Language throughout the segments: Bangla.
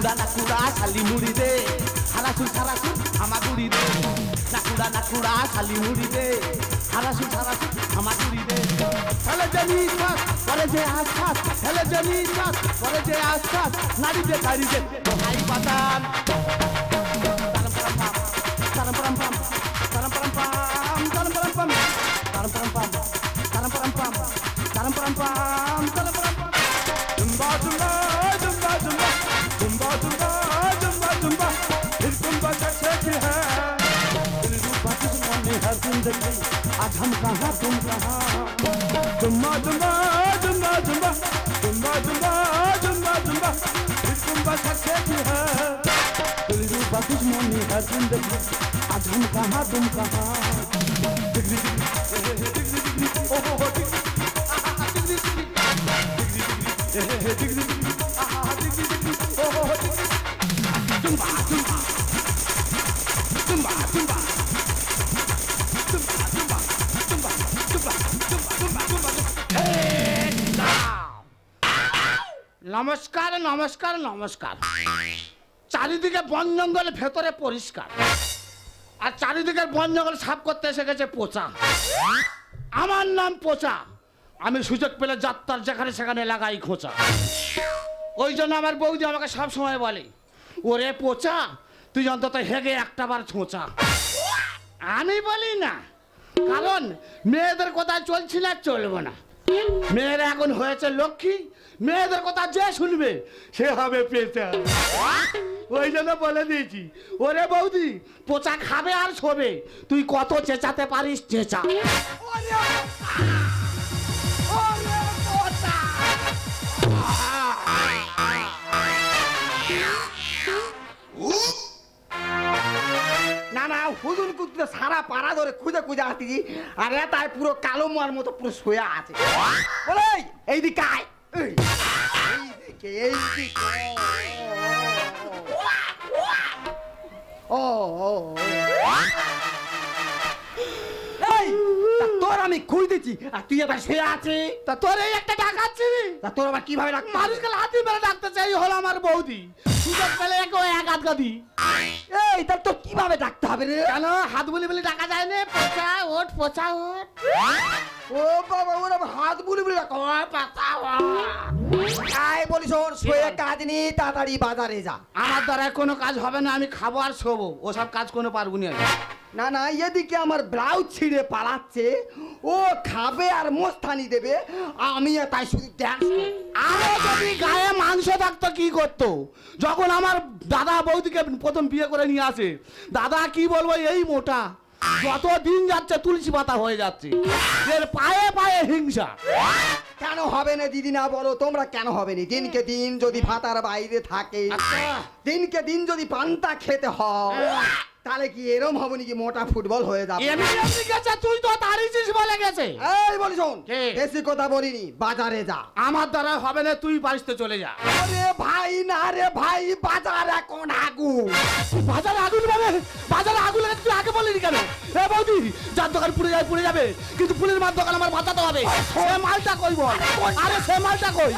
নাকুড়া শালি মুড়ি দে হারাসুর সারাসুর হামাগুড়ি দে নাকুড়া শালি মুড়ি দে হারাসুর সারাসুর হামাগুড়ি দে হেলে যে নিশ্বাস করে যে আশ্বাস হেলে যে নিশ্বাস করে যে আশ্বাস নারী যে তারি যে হাই বাদাম তারম পরম পাম তারম পরম পাম তারম পরম পাম তারম পরম পাম তারম পরম পাম তারম পরম পাম তারম পরম পাম zumba zumba zumba zumba zumba zumba zumba zumba फिर जुम्बा कैसे की है दिल रूबा तुझमें हर जिंदगी आज हम कहाँ तुम कहाँ Zumba zumba zumba zumba zumba zumba zumba zumba फिर जुम्बा कैसे की है दिल रूबा तुझमें हर जिंदगी आज हम कहाँ तुम कहाँ डिग्री डिग्री डिग्री डिग्री ओहो हो degree degree degree degree degree ओहो हो degree Zumba, Zumba, Zumba, Zumba, Zumba, Zumba, Zumba, Zumba, Zumba, Zumba, Zumba. নমস্কার নমস্কার নমস্কার চারিদিকে বন জঙ্গলে ভেতরে পরিষ্কার আর চারিদিকে বন জঙ্গল সাফ করতে এসে গেছে পোচা আমার নাম পোচা আমি সুযোগ পেলে যাত্রার যেখানে সেখানে লাগাই খোঁচা ওই জন্য আমার বৌদি আমাকে সব সময় বলে ওরে পোচা তুই অন্তত হেগে একটা বার ছোঁচা আমি বলি না কারণ মেয়েদের কথা চলছি না চলবো না মেয়েরা এখন হয়েছে লক্ষ্মী মেয়েদের কথা যে শুনবে সে হবে পেঁচা ওই জন্য বলে দিয়েছি ওরে বৌদি পোচা খাবে আর শোবে তুই কত চেঁচাতে পারিস চেঁচা না না হুজুর কুত্তে সারা পাড়া ধরে খুঁজে খুঁজে আসছি আর তাই পুরো কালো মার মতো পুরো শোয়া আছে বলে এইদিকে আয় এইদিকে এইদিকে ও তোর আমি খুঁজতেছি আর তুই আবার শুয়ে আছিস তা তোর এই একটা ডাকাচ্ছি তা তোর আবার কিভাবে ডাক মানুষকে লাথি মেরে ডাকতে চাই হলো আমার বৌদি সুযোগ পেলে এক হাত গাদি এই তা তো কিভাবে ডাকতে হবে রে কেন হাত বলি বলি ডাকা যায় না পোচা ওঠ পোচা ওঠ ও বাবা ওরা হাত বলি বলি ডাকা পোচা আয় বলি শোন শুয়ে কাজ নি তাড়াতাড়ি বাজারে যা আমার দ্বারা কোনো কাজ হবে না আমি খাবো আর শোবো ওসব কাজ কোনো পারবো না না না এদিকে আমার ব্লাউজ ছিঁড়ে পালাচ্ছে ও খাবে আর মোস্তানি দেবে আমি তাই শুধু ড্যান্স আরো যদি গায়ে মাংস থাকতো কি করতো যখন আমার দাদা বৌদিকে প্রথম বিয়ে করে নিয়ে আসে দাদা কি বলবো এই মোটা যত দিন যাচ্ছে তুলসী পাতা হয়ে যাচ্ছে এর পায়ে পায়ে হিংসা কেন হবে না দিদি না বলো তোমরা কেন হবে না দিনকে দিন যদি ভাতার বাইরে থাকে দিনকে দিন যদি পান্তা খেতে হয় তাহলে কি এরম হবে নাকি মোটা ফুটবল হয়ে যাবে এমনি গেছে তুই তো তারিছিস বলে গেছে এই বলি শোন বেশি কথা বলিনি বাজারে যা আমার দ্বারা হবে না তুই বাড়িতে চলে যা আরে ভাই না রে ভাই বাজারে কোন আগুন বাজারে আগুন মানে বাজারে আগুন লাগে তুই আগে বলিনি কেন এ বৌদি যার দোকান পুড়ে যাবে কিন্তু পুলিশ মার দোকান আমার বাঁচাতে হবে সে মালটা কই বল আরে সে মালটা কই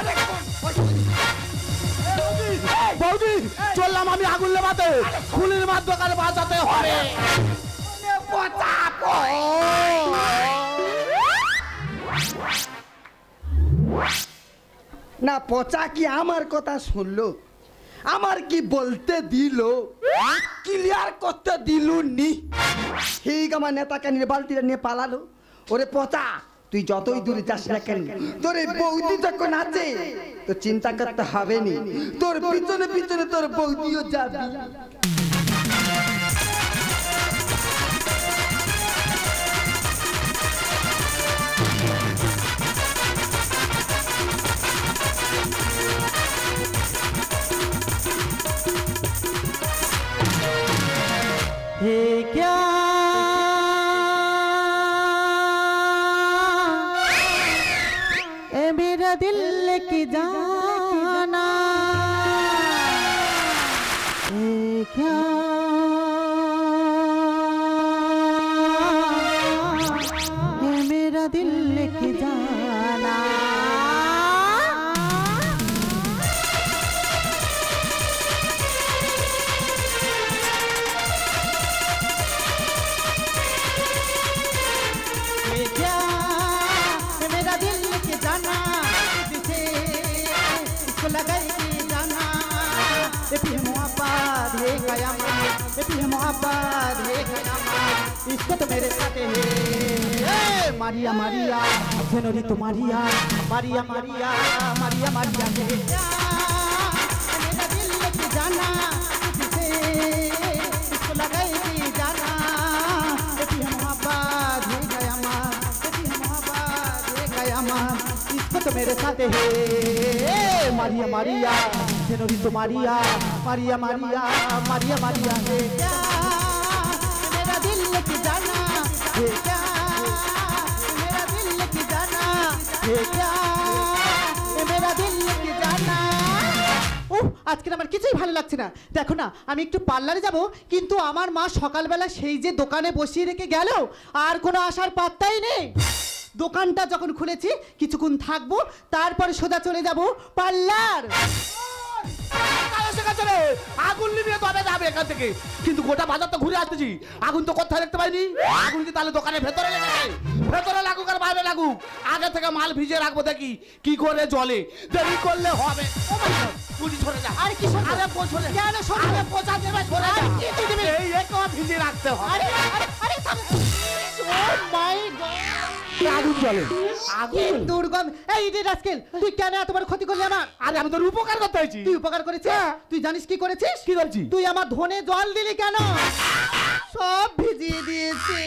বৌদি চললাম আমি আগুন লেবাতে ফুলের মার দোকানে বাঁচাতে হবে না পচা কি আমার কথা শুনলো আমার কি বলতে দিল ক্লিয়ার করতে দিল নি ঠিক আমার নেতাকে নিয়ে বালতিটা নিয়ে পালালো ওরে পচা তুই যতই দূরে যাস না কেন তোর এই বৌদি যখন আছে তো চিন্তা করতে হবে নি তোর পিছনে পিছনে তোর বৌদিও যাবে হে क्या मेरा दिल की जाना क्या लगाएगी जाना ये भी मोहब्बत है कयामत ये भी मोहब्बत है कयामत इसको तो मेरे साथ है मारिया मारिया जनोरी तो मारिया मारिया मारिया मारिया मारिया मेरा दिल लेके जाना तुझसे इसको लगाएगी जाना ये भी मोहब्बत है कयामत ये भी मोहब्बत है कयामत इसको तो मेरे साथ है मारिया मारिया जनोरी तो मारिया मारिया मारिया मारिया मारिया है क्या मेरा दिल लेके जाना है क्या मेरा दिल लेके जाना है क्या मेरा दिल लेके जाना আজকে আমার কিছুই ভালো লাগছে না দেখো না আমি একটু পার্লারে যাব কিন্তু আমার মা সকালবেলা সেই যে দোকানে বসিয়ে রেখে গেল আর কোনো আসার পাত্তাই নেই দোকানটা যখন খুলেছি কিছুক্ষণ থাকবো তারপরে সোজা চলে যাব পার্লার আগুন নিভিয়ে তবে যাবে এখান থেকে কিন্তু গোটা বাজার তো ঘুরে আসতেছি আগুন তো কোথায় দেখতে পাইনি আগুন কি তাহলে দোকানের ভেতরে লেগেছে ভেতরে লাগুক আর বাইরে লাগুক আগে থেকে মাল ভিজিয়ে রাখবো দেখি কি করে জ্বলে দেরি করলে হবে ও মাই গড পুরি সরে যা আর কি আরে পৌঁছলে কেন সরে আরে পৌঁছা দেবে সরে যা কি তুই দিবি এই একটু ভিজিয়ে রাখতে হবে আরে আরে আরে ও মাই গড আগুন জ্বলে আগুন দুর্গন্ধ এই ইডিয়েট রাস্কেল তুই কেন এতবার ক্ষতি করলি আমার আরে আমি তোর উপকার করতে আইছি তুই উপকার করেছিস তুই জানিস কি করেছিস কি করছিস তুই আমার ধনে জল দিলি কেন সব ভিজিয়ে দিয়েছে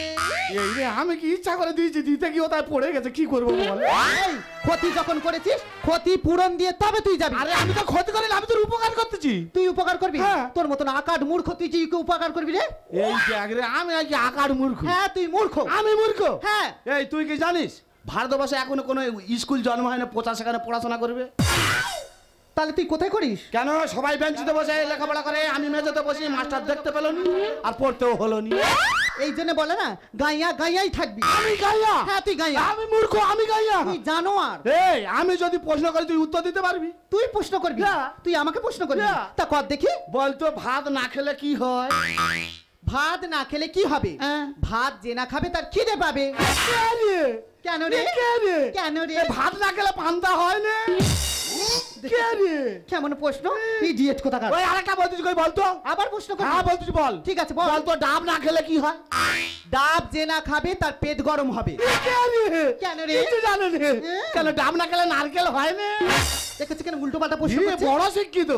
এই রে আমি কি ইচ্ছা করে দিয়েছি দিতে কি ওটাই পড়ে গেছে কি করব বল এই ক্ষতি যখন করেছিস ক্ষতি পূরণ দিয়ে তবে তুই যাবি আরে আমি তো ক্ষতি করিনি আমি তোর উপকার করতেছি তুই উপকার করবি তোর মতন আকার মূর্খ তুই কি উপকার করবি রে এই দেখ রে আমি কি আকার মূর্খ হ্যাঁ তুই মূর্খ আমি মূর্খ হ্যাঁ এই তুই কি জানিস ভারতবর্ষে এখনো কোনো স্কুল জন্ম হয় না 50 সেখানে পড়াশোনা করবে তাহলে তুই কোথায় করিস কেন সবাই বেঞ্চিতে বসে লেখাপড়া করে আমি মেঝেতে বসে মাস্টার দেখতে পেলনি আর পড়তেও হলোনি এই জন্য বলে না গাইয়া গাইয়াই থাকবি আমি গাইয়া হ্যাঁ তুই গাইয়া আমি মূর্খ আমি গাইয়া তুই জানোয়ার এই আমি যদি প্রশ্ন করি তুই উত্তর দিতে পারবি তুই প্রশ্ন করবি তুই আমাকে প্রশ্ন করবি তা কর দেখি বল তো ভাত না খেলে কি হয় ভাত না খেলে কি হবে ভাত যে না খাবে তার খিদে পাবে কেন রে কেন রে ভাত না খেলে পান্তা হয় না কেমন প্রশ্ন ইডিয়েট কোথাকার ওই আরেকটা বলতিস কই বল তো আবার প্রশ্ন কর হ্যাঁ বলতিস বল ঠিক আছে বল তো ডাব না খেলে কি হয় ডাব যে না খাবে তার পেট গরম হবে কেন রে তুই জানো রে কেন ডাব না খেলে নারকেল হয় না দেখেছিস কেন উল্টো পাল্টা প্রশ্ন করছিস বড় শিক্ষিত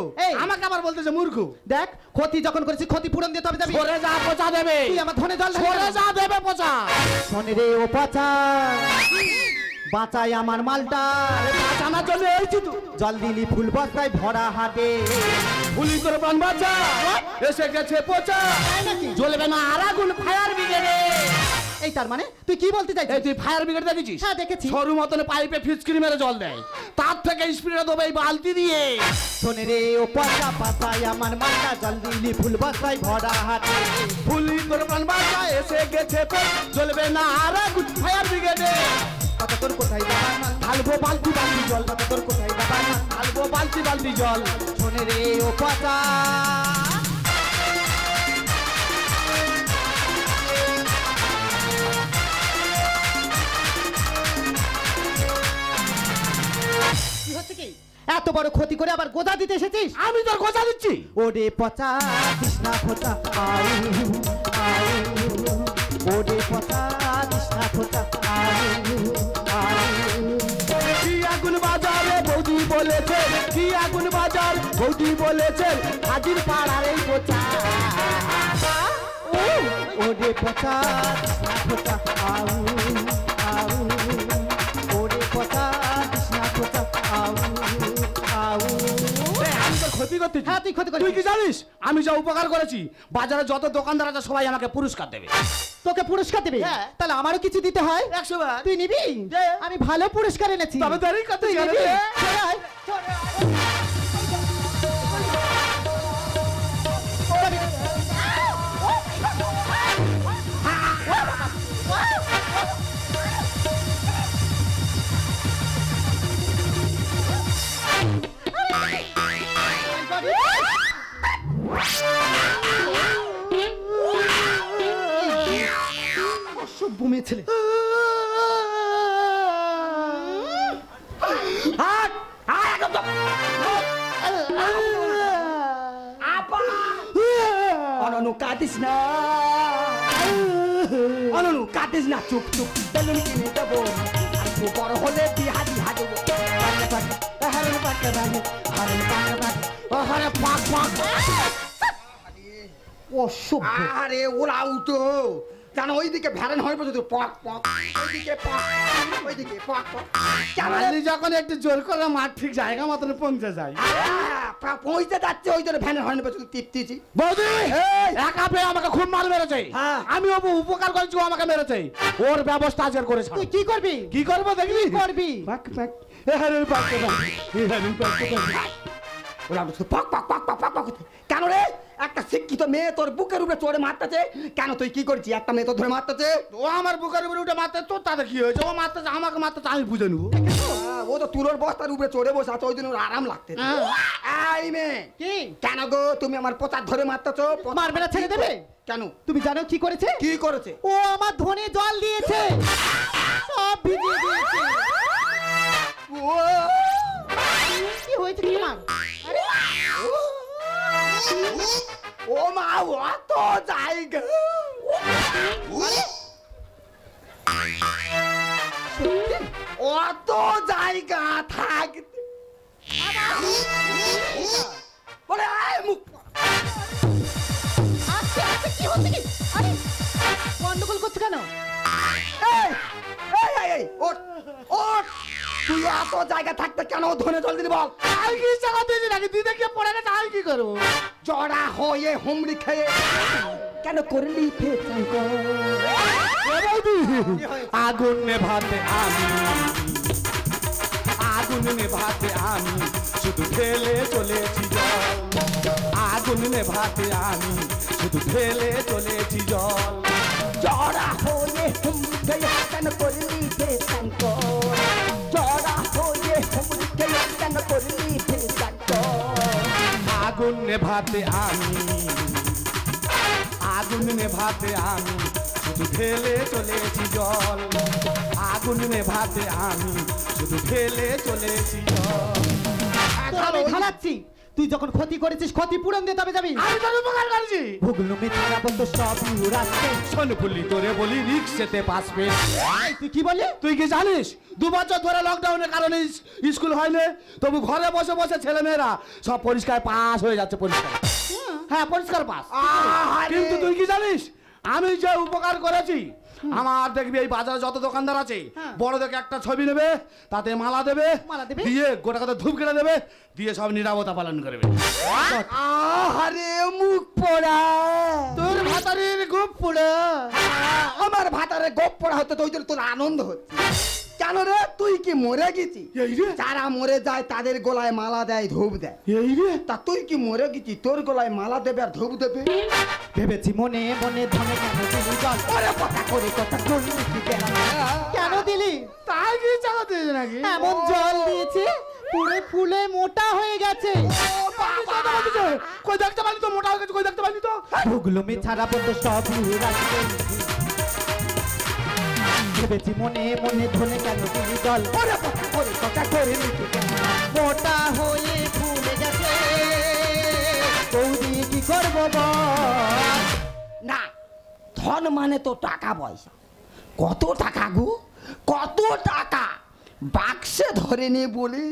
আমাকে আবার বলতেছে মূর্খ দেখ ক্ষতি যখন করেছিস ক্ষতি পূরণ দিতে হবে যাবি সরে যা পচা দেবে তুই আমার ধনে জল সরে যা দেবে পচা শোনে রে ও পচা বাঁচাই আমার মালটা বাঁচানোর জন্য এইছি তো জল দিলি ফুল বস্তায় ভরা হাটে ফুলি তোর প্রাণ বাঁচা এসে গেছে পচা জ্বলবে না আর আগুন ফায়ার ব্রিগেডে এই তার মানে তুই কি বলতে চাইছিস তুই ফায়ার ব্রিগেড দেখেছিস হ্যাঁ দেখেছি সরু মতন পাইপে ফিচকিরি মেরে জল দেয় তার থেকে স্পিডে দেবে এই বালতি দিয়ে শোনে রে ও পচা বাঁচাই আমার মালটা জল দিলি ফুল বস্তায় ভরা হাটে ফুলি তোর প্রাণ বাঁচা এসে গেছে জ্বলবে না আর আগুন ফায়ার ব্রিগেডে কত তোর কোথায় যাবা ঢালবো বালতি বালতি জল কত তোর কোথায় যাবা ঢালবো বালতি বালতি জল শোনে রে ও পচা কি হচ্ছে কি এত বড় ক্ষতি করে আবার গোজা দিতে এসেছিস আমি তোর গোজা দিচ্ছি ওরে পচা কৃষ্ণা পচা আই ওরে পচা কৃষ্ণা পচা কি আগুন বাজারে বৌদি বলেছে কি আগুন বাজার বৌদি বলেছে হাজির পাড়ার এই পচা ওরে পচা কৃষ্ণা পচা ওরে পচা কৃষ্ণা পচা ক্ষতি করতে হ্যাঁ তুই ক্ষতি করছিস তুই কি জানিস আমি যা উপকার করেছি বাজারে যত দোকানদার আছে সবাই আমাকে পুরস্কার দেবে তোকে পুরস্কার দেবে তাহলে আমারও কিছু দিতে হয় 100 বার তুই নিবি আমি ভালো পুরস্কার এনেছি তবে দেরি কত নিবি বুমে ছেলে হাট হাট অননু কাঁদিস না, অননু কাঁদিস না, চুপ চুপ বেলুন কিনে দেবো, বড় হলে বিহা দিহা দেবো। আরে ওরা উঠো কেন ওইদিকে ভ্যারেন হয়ে পড়ছে, পক পক ওইদিকে পক ওইদিকে পক পক। যখন একটু জোর করে মাঠ ঠিক জায়গা মতন পৌঁছে যায়, পৌঁছে যাচ্ছে ওই জন্য ভ্যানের হর্ন পর্যন্ত টিপতেছি। বৌদি একা পেয়ে আমাকে খুব মাল মেরেছে, আমি ওকে উপকার করেছি, ও আমাকে মেরেছে, ওর ব্যবস্থা আজকের করেছে। তুই কি করবি? কি করবো দেখবি? করবি কেন রে? একটা শিক্ষিত মেয়ে তোর বুকের উপরে চড়ে মারতেছে কেন? তুই কি করছিস? একটা মেয়ে তো ধরে মারতেছে, ও আমার বুকের উপরে উঠে মারতে, তোর তাতে কি হয়েছে? ও মারতেছে, আমাকে মারতেছে, আমি বুঝে নেবো। ও তো তুলোর বস্তার উপরে চড়ে বসে আছে, ওই দিন ওর আরাম লাগতে। এই মেয়ে কি কেন গো তুমি আমার পোতার ধরে মারতেছো? মারবে না, ছেড়ে দেবে কেন? তুমি জানো কি করেছে? কি করেছে? ও আমার ধনে জল দিয়েছে, সব ভিজিয়ে দিয়েছে। ও কি হয়েছে তোমার? ও মা অত জায়গা, অত জায়গা থাকতে বলে মুখ কি হচ্ছে কি? আরে গন্ডগোল করছে কেন? তুই এত জায়গা থাকতে কেন ধনে জল দিলি বল? আর কি জায়গা দিয়েছি নাকি? দিদি কে পড়ে গেছে, আর কি করবো? জড়া হয়ে হুমড়ি খেয়ে কেন করলি আগুন নেভাতে আমি, আগুন নেভাতে আমি শুধু ঢেলে চলেছি জল, আগুন নেভাতে আমি শুধু ঢেলে চলেছি জল। জড়া হয়ে হুমড়ি খেয়ে কেন করলি জড়া হয়ে হুমড়ি খেয়ে কেন করলি আগুন নেভাতে আমি, আগুন নেভাতে আমি শুধু ঢেলে চলেছি জল, আগুন নেভাতে আমি শুধু ঢেলে চলেছি জল। আমি খালাচ্ছি, তুই যখন ক্ষতি করেছিস ক্ষতি পূরণ দিয়ে তবে যাবি। আমি তোর উপকার করেছি, ভুগলু মিথ্যা বলতো সব উড়াচ্ছে, শোনফুলি তোরে বলি রিক্সেতে পাসবে। তুই কি বলি? তুই কি জানিস 2 বছর ধরে লকডাউনের কারণে স্কুল হয়নি, তবু ঘরে বসে বসে ছেলে মেয়েরা সব পরিষ্কার পাস হয়ে যাচ্ছে, পরিষ্কার, হ্যাঁ পরিষ্কার পাস। কিন্তু তুই কি জানিস আমি যে উপকার করেছি? আমার দেখবি এই বাজারে যত দোকানদার আছে বড় দেখে একটা ছবি নেবে, তাতে মালা দেবে, দিয়ে গোটা কথা ধূপ কেটে দেবে, দিয়ে সব নিরাপত্তা পালন করবে। আরে মুখ পোড়া, তোর ভাতারের গোপ পোড়া, আমার ভাতারের গোপ পোড়া হতে তো ওই জন্য তোর আনন্দ হচ্ছে কেন রে? তুই কি মরে গেছি? যারা মরে যায় তাদের গলায় মালা দেয়, ধূপ দেয়, এই রে তা তুই কি মরে গেছি? তোর গলায় মালা দেবে আর ধূপ দেবে? ভেবেছি মনে মনে ধনে কেন দিলি জল, ওরে কথা করে কথা করলি কেন দিলি? তাই কি চাও দিয়েছে নাকি? এমন জল দিয়েছে পুরো ফুলে মোটা হয়ে গেছে। কই দেখতে পারি তো মোটা হয়ে গেছে, কই দেখতে পারি তো? ভুগলো মি ছাড়া বলতো সব রাখতে, ভেবেছি মনে মনে ধনে কেন দিলি জল, ওরে কথা করে কথা করে মোটা হয়ে ফুলে গেছে, বৌদি কি করবো বল? না ধন মানে তো টাকা পয়সা। কত টাকা গো, কত টাকা বাক্সে ধরে নে বলে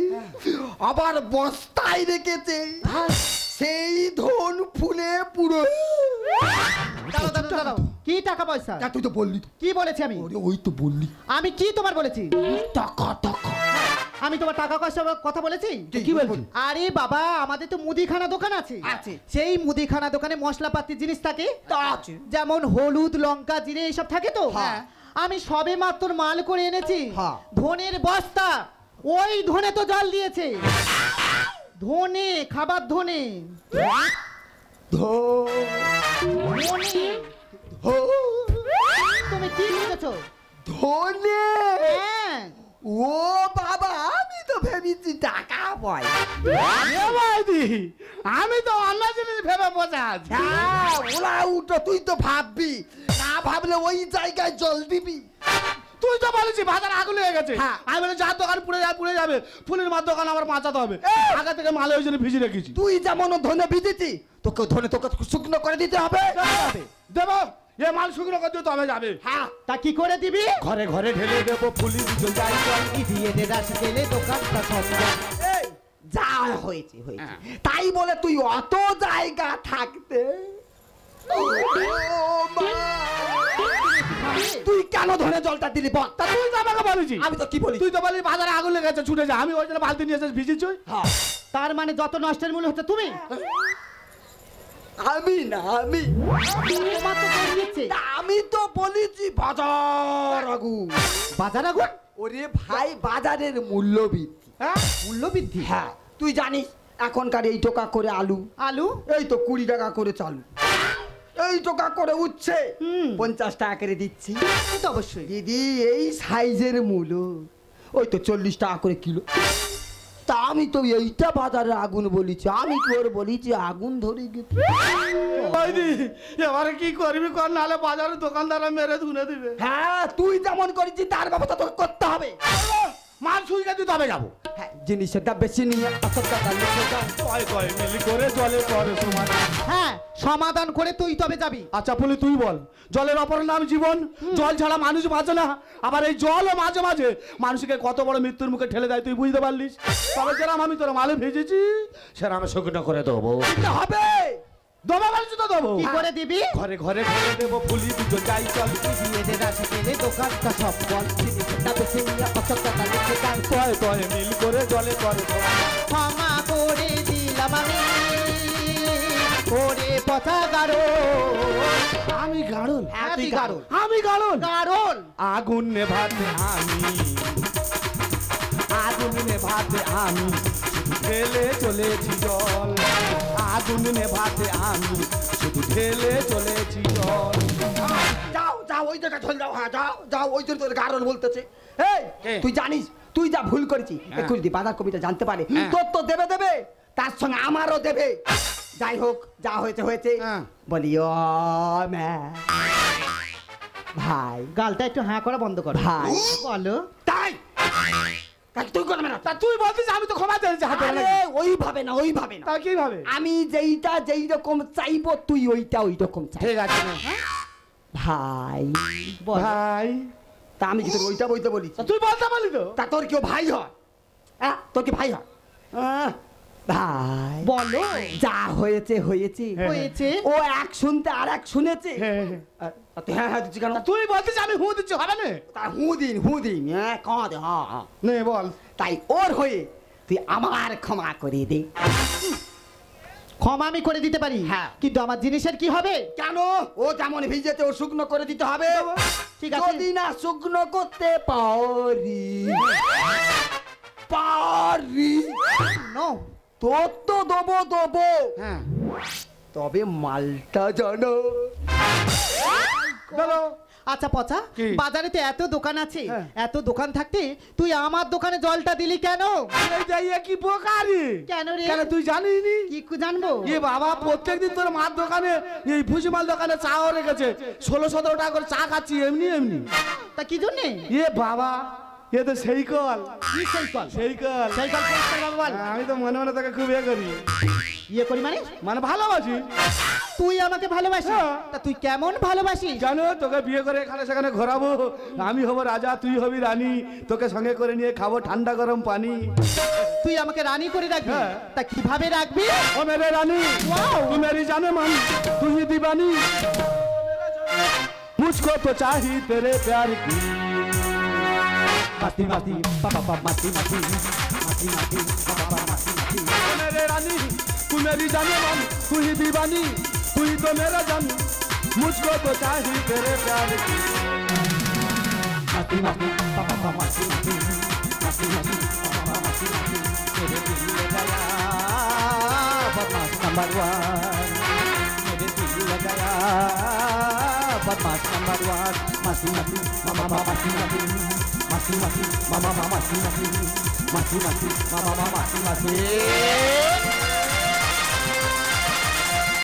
আবার বস্তায় রেখেছে, সেই ধন ফুলে পুরো। কি টাকা পয়সা? তুই তো বললি। কি বলেছি আমি? ওই তো বললি। আমি কি তোমার বলেছি? টাকা টাকা। আমি তোমার টাকা পয়সা কথা বলেছি? কি বলছি? আরে বাবা আমাদের তো মুদিখানা দোকান আছে, সেই মুদিখানা দোকানে মশলাপাতি জিনিস থাকে, যেমন হলুদ লঙ্কা জিরে এইসব থাকে তো। আমি সবে মাত্র মাল করে এনেছি ধনের বস্তা, ওই ধনে তো জল দিয়েছে। ধনে খাবার ধনে তুমি কি বুঝেছো? ধনে ও বাবা আমি তো ভেবেছি টাকা আমি তো অন্য জিনিস ভেবে বসে আছি। ওরা উঠো, তুই তো ভাববি, না ভাবলে ওই জায়গায় জল দিবি। তুই তো বলেছি বাজারে আগুন লেগে গেছে। আমি বলে যার দোকান পুড়ে যাবে, ফুলের মার দোকান আমার বাঁচাতে হবে। আগে থেকে মালে ওই জন্য ভিজে রেখেছি। তুই যেমন ধনে ভিজেছি, তোকে শুকনো করে দিতে হবে। দেবো এ মাল শুকনো করে দিতে হবে যাবে। হ্যাঁ, তা কি করে দিবি? ঘরে ঘরে ঢেলে দেবো ফুলি যাই দোকানটা সব যা হয়েছে হয়েছে। তাই বলে তুই অত জায়গা থাকতে তুই কেন ধরে জলটা দিলি বল? তা তুই তো আমাকে বলেছি। আমি তো কি বলি? তুই তো বলি বাজারে আগুন লেগেছে ছুটে যা। আমি ওই জন্য বালতি নিয়ে এসে ভিজেছি। তার মানে যত নষ্টের মূল হচ্ছে তুমি। আমি না, আমি আমি তো বলেছি বাজার আগুন। বাজার আগুন? ওরে ভাই, বাজারের মূল্য বৃদ্ধি। হ্যাঁ, মূল্য বৃদ্ধি। হ্যাঁ, তুই জানিস এখনকার এই টাকা করে আলু এই তো 20 টাকা করে চালু, এই টাকা করে উঠছে 50 টাকা করে দিচ্ছি। তো অবশ্যই দিদি, এই সাইজের মূল্য ওই তো 40 টাকা করে কিলো। তা আমি তো এইটা বাজারে আগুন বলেছি, আমি তোর বলেছি আগুন ধরে গেছে। এবারে কি করবি কর, নাহলে বাজারের দোকানদাররা মেরে ধুনে দিবে। হ্যাঁ, তুই যেমন করেছিস তার ব্যবস্থা তোকে করতে হবে। মাল সুইকা দিতে হবে যাবো। হ্যাঁ, জিনিসটা বেশি নিয়ে মিলি করে জলে পরে সমাধান। হ্যাঁ, সমাধান করে তুই তবে যাবি। আচ্ছা বলি তুই বল, জলের অপর নাম জীবন। জল ছাড়া মানুষ বাঁচে না। আবার এই জলও মাঝে মাঝে মানুষকে কত বড় মৃত্যুর মুখে ঠেলে দেয় তুই বুঝতে পারলিস? তবে যেরাম আমি তোর মালে ভেজেছি সেরাম আমি শুকনো করে দেবো। হবে দেবো বলছি তো দেবো। কি করে দিবি? ঘরে ঘরে ঢেলে দেবো ফুলি দুটো যাই চল দোকানটা সব বল মিল করে জলে করে ক্ষমা করে দিলাম আমি ওরে পচা গাড়ো। আমি গাড়ল। হ্যাঁ, তুই গাড়ল। আমি গাড়ল। গাড়ল। আগুন নেভাতে আগুন নেভাতে আমি ঢেলে চলেছি জল। আগুন নেভাতে আমি শুধু ঢেলে চলেছি জল। যাও যাও, ওই জায়গায় চল যাও। হ্যাঁ, যাও যাও, ওই জন্য তোর কারণ বলতেছে। এই, তুই জানিস তুই যা ভুল করেছিস, একটু যদি বাজার কমিটি জানতে পারে তোর তো দেবে, তার সঙ্গে আমারও দেবে। যাই হোক, যা হয়েছে হয়েছে। বলি ও ভাই, গালটা একটু হ্যাঁ করা বন্ধ কর ভাই। বলো। তাই তুই করবে না? তা তুই বলছিস আমি তো ক্ষমা চাইছি হাতে। ওইভাবে না, ওইভাবে না। তা কিভাবে? আমি যেই রকম চাইবো তুই ওইটা ওই রকম চাই। ঠিক আছে ভাই। ভাই, তা আমি কি তোর ওইটা বলতে বলি? তুই বলতে পারলি তো। তা তোর কেউ ভাই হয়? হ্যাঁ, তোর কি ভাই হয়? ভাই বলো। যা হয়েছে হয়েছে হয়েছে। ও এক শুনতে আর এক শুনেছে। হ্যাঁ হ্যাঁ দিচ্ছি কেন? তুই বলছিস আমি হু দিচ্ছি, হবে না? তা হুদিন হ্যাঁ কাঁদে। হ্যাঁ নে বল। তাই ওর হয়ে তুই আমার ক্ষমা করে দে। ক্ষমা আমি করে দিতে পারি, হ্যাঁ, কিন্তু আমার জিনিসের কি হবে? কেন? ও যেমন ভিজেছে ও শুকনো করে দিতে হবে। ঠিক আছে। যদি না শুকনো করতে পারি নো, তোর তো দেবো। হ্যাঁ, তবে মালটা জানো। বলো। আচ্ছা পচা, কি? বাজারে তো এত দোকান আছে, হ্যাঁ। এত দোকান থাকতে তুই আমার দোকানে জলটা দিলি কেন? এই যাইয়া কি বোকারি? কেন রে? কেন তুই জানিস নি? কি জানবো? এ বাবা, প্রত্যেকদিন তোর মার দোকানে এই ভুসিমাল দোকানে চাও রেখেছে 16-17 টাকা করে চা খাচ্ছি এমনি এমনি। তা কি জন্যে? এ বাবা, এ তো সেই কল। কি সেই কল? সেই কল। সেই কল পরিষ্কার ভাবে বল। আমি তো মনে মনে তোকে খুব করি, ইয়ে করি মানে? মানে ভালোবাসি। তুই আমাকে ভালোবাসিস? হ্যাঁ। তা তুই কেমন ভালোবাসিস? জানো, তোকে বিয়ে করে এখানে সেখানে ঘোরাবো। আমি হব রাজা, তুই হবি রানী। তোকে সঙ্গে করে নিয়ে খাবো ঠান্ডা গরম পানি। তুই আমাকে রানী করে রাখবি? হ্যাঁ। তা কিভাবে রাখবি? ও মেরে রানী, तू मेरी जाने मन, तू ही दीवानी, मुझको तो चाहिए तेरे प्यार की। মাতি মাতি পাপা মাতি মাতি মাতি মাতি পাপা মাতি মাতি। ओ मेरे रानी, तू मेरी जाने मन, तू ही दीवानी, तू ही तो मेरा जान, मुझको तो चाहिए तेरे प्यार की। माती माती पापा माती माती माती माती पापा माती माती मेरे दिल लगाया बदमाश नंबर 1, मेरे दिल लगाया बदमाश नंबर 1। माती माती मामा माती माती माती माती मामा माती माती माती माती मामा माती माती।